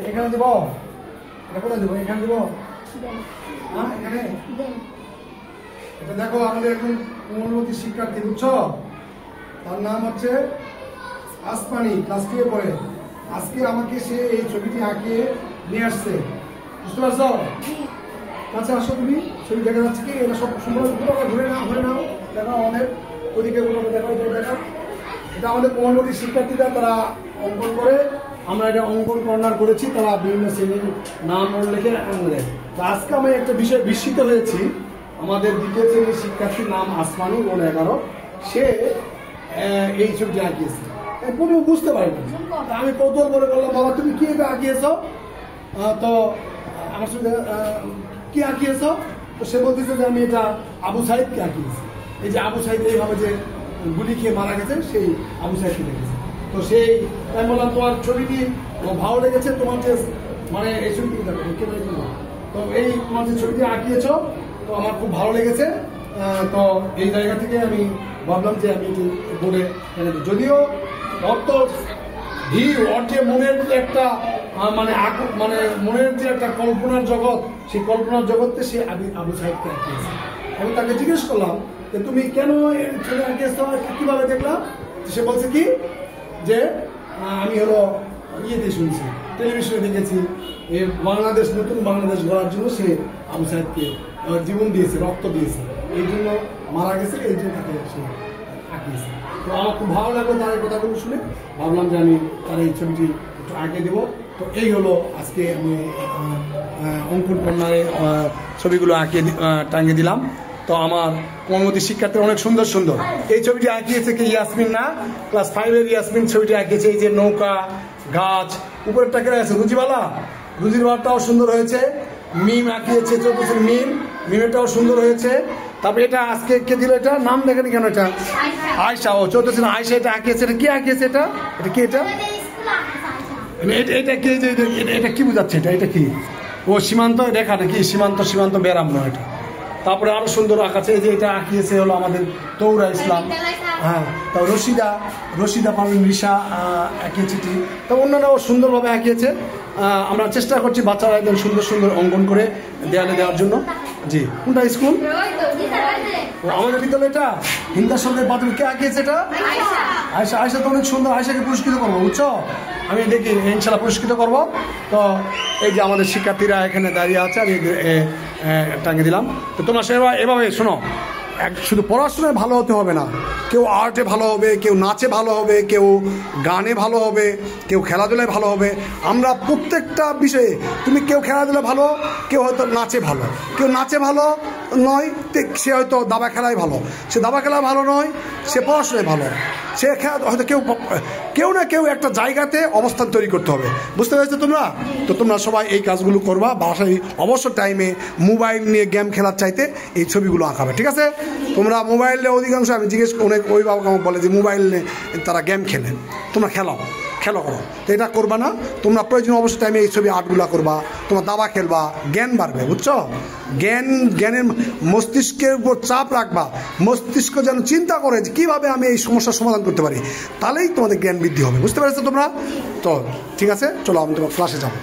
এখানে দেব, এটা কোথায় দেবো? এখানে দেবো, হ্যাঁ এখানে। এটা দেখো আমাদের এখন কোমলমতি শিক্ষার্থী, বুঝছো? তার নাম হচ্ছে আসমানি, ক্লাস 2 এ পড়ে। আজকে আমাকে সে এই ছবিটি আঁকিয়ে নিয়ে আসছে, বুঝতে পারছো? আচ্ছা আসো, তুমি ছবি দেখা যাচ্ছে কি? এটা সব সুন্দর ঘুরে নাও, দেখা আমাদের ওদিকে দেখা, দেখা। এটা আমাদের কোমলমতি শিক্ষার্থীরা তারা অঙ্কন করে, আমরা এটা অঙ্কন কর্নার করেছি, তারা বিভিন্ন শ্রেণীর নাম লিখে দেয়। তো আজকে আমি একটা বিষয় বিস্মিত হয়েছি। আমাদের দ্বিতীয় শ্রেণীর শিক্ষার্থীর নাম আসমানি, 11, সে এই ছবিটি আঁকিয়েছে। কোনো বুঝতে পারি না, আমি কৌতূহল করে বললাম, বাবা তুমি কি এটা আঁকিয়েছ? তো আমার সঙ্গে কি আঁকিয়েছ? তো সে বলতেছে যে আমি এটা আবু সাইদকে আঁকিয়েছি। এই যে আবু সাইদ এইভাবে যে গুলি খেয়ে মারা গেছে, সেই আবু সাইদকে দেখেছে। তো সেই আমি বললাম তোমার ছবিটি ভালো লেগেছে, তোমার যে মানে এই ছবিটি দেখো, তো এই তোমার যে ছবিটি আঁকিয়েছ, তো আমার খুব ভালো লেগেছে। তো এই জায়গা থেকে আমি ভাবলাম যে আমি বোর্ডে, যদিও অর্থ ওর যে মনের যে একটা মানে মনের যে একটা কল্পনার জগৎ, সেই কল্পনার জগৎকে সে আবু সাইদকে আঁকিয়েছে। আমি তাকে জিজ্ঞেস করলাম যে তুমি কেন ছবি আঁকিয়েছো, কিভাবে দেখলাম? সে বলছে কি যে আমি হলো ইয়েতে শুনছি, টেলিভিশনে দেখেছি, বাংলাদেশ, নতুন বাংলাদেশ গড়ার জন্য সে আবু সাইদকে জীবন দিয়েছে, রক্ত দিয়েছে, এই জন্য মারা গেছে, এই জন্য তাকে সে আঁকিয়েছে। তো আমার খুব ভালো লাগলো তার এই কথাগুলো শুনে, ভাবলাম যে আমি তার এই ছবিটি একটু আঁকে দেবো। তো এই হলো আজকে আমি অঙ্কন কর্নারে ছবিগুলো আঁকিয়ে টাঙিয়ে দিলাম। তো আমার কোমলমতি শিক্ষার্থীরা অনেক সুন্দর সুন্দর এই ছবিটি আঁকিয়েছে কি ইয়াসমিন, না ক্লাস 5 এর ইয়াসমিন ছবিটি আঁকিয়েছে। এই যে নৌকা, গাছ, উপরেরটা কেটে আছে রুজিবালা, রুজির বারটাও সুন্দর হয়েছে। মিম আঁকিয়েছে 14 মিমেরটাও সুন্দর হয়েছে। তারপরে এটা আজকে কে দিল, এটা নাম দেখেনি কেন? এটা আয়শা, ও 14 আয়শা এটা আঁকিয়েছে। এটা কি আঁকিয়েছে? এটা কি? এটা কি? এটা কি বোঝাচ্ছে? এটা কি? ও সীমান্ত রেখাটা কি? সীমান্ত বেরাম নয় এটা। তারপরে আরো সুন্দর আঁকাছে, এই যে এটা আঁকিয়েছে হলো আমাদের তৌরা ইসলাম, হ্যাঁ। তারপর রশিদা পারভিন রিসা আঁকিয়েছে, তো অন্যরাও সুন্দরভাবে আঁকিয়েছে। আমরা চেষ্টা করছি বাচ্চারা একদম সুন্দর সুন্দর অঙ্কন করে দেওয়ালে দেওয়ার জন্য। জি, কোনটা স্কুল? আমাদের বিদ্যালয়টা হিন্দাসনের বাদল কে আঁকিয়েছে? এটা আয়শা তো অনেক সুন্দর। আয়শাকে পুরস্কৃত করবো, বুঝছো? আমি দেখি ইনশাল্লাহ পুরস্কৃত করবো। তো এই যে আমাদের শিক্ষার্থীরা এখানে দাঁড়িয়ে আছে, আমি টাঙিয়ে দিলাম। তো তোমরা এভাবে শোনো, শুধু পড়াশোনায় ভালো হতে হবে না, কেউ আর্টে ভালো হবে, কেউ নাচে ভালো হবে, কেউ গানে ভালো হবে, কেউ খেলাধুলায় ভালো হবে। আমরা প্রত্যেকটা বিষয়ে, তুমি কেউ খেলাধুলা ভালো, কেউ হয়তো নাচে ভালো, কেউ নাচে ভালো নয়, সে হয়তো দাবা খেলায় ভালো, সে দাবা খেলায় ভালো নয়, সে পড়াশোনায় ভালো, সে হয়তো কেউ না কেউ একটা জায়গাতে অবস্থান তৈরি করতে হবে। বুঝতে পেরেছো তোমরা? তো তোমরা সবাই এই কাজগুলো করবা। বাসায় অবসর টাইমে মোবাইল নিয়ে গেম খেলার চাইতে এই ছবিগুলো আঁকাবে, ঠিক আছে? তোমরা মোবাইলে অধিকাংশ, আমি জিজ্ঞেস অনেক অভিভাবক আমাকে বলে যে মোবাইল নিয়ে তারা গেম খেলে, তোমরা খেলো করো, তো এটা করবা না। তোমরা প্রয়োজন অবশ্যই টাইমে এই ছবি আর্টগুলো করবা, তোমরা দাবা খেলবা, জ্ঞান বাড়বে, বুঝছো? জ্ঞানের মস্তিষ্কের উপর চাপ রাখবা, মস্তিষ্ক যেন চিন্তা করে যে কীভাবে আমি এই সমস্যার সমাধান করতে পারি, তাহলেই তোমাদের জ্ঞান বৃদ্ধি হবে। বুঝতে পেরেছো তোমরা? তো ঠিক আছে, চলো আমি তোমার ক্লাসে যাবো।